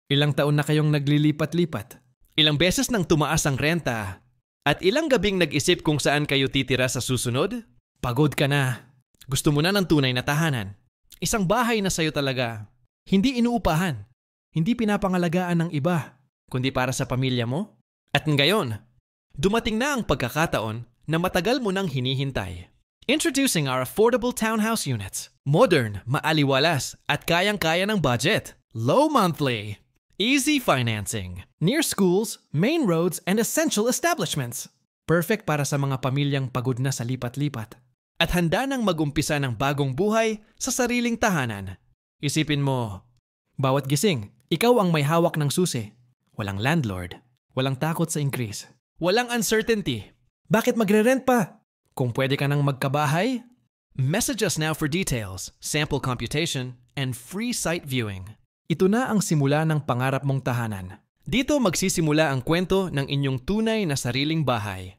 Ilang taon na kayong naglilipat-lipat? Ilang beses nang tumaas ang renta? At ilang gabing nag-isip kung saan kayo titira sa susunod? Pagod ka na. Gusto mo na ng tunay na tahanan. Isang bahay na sa'yo talaga. Hindi inuupahan. Hindi pinapangalagaan ng iba, kundi para sa pamilya mo. At ngayon, dumating na ang pagkakataon na matagal mo nang hinihintay. Introducing our affordable townhouse units. Modern, maaliwalas, at kayang-kaya ng budget. Low monthly. Easy financing. Near schools, main roads, and essential establishments. Perfect para sa mga pamilyang pagod na sa lipat-lipat. At handa nang mag-umpisa ng bagong buhay sa sariling tahanan. Isipin mo, bawat gising, ikaw ang may hawak ng susi. Walang landlord. Walang takot sa increase. Walang uncertainty. Bakit magre-rent pa? Kung pwede ka nang magkabahay? Message us now for details, sample computation, and free site viewing. Ito na ang simula ng pangarap mong tahanan. Dito magsisimula ang kwento ng inyong tunay na sariling bahay.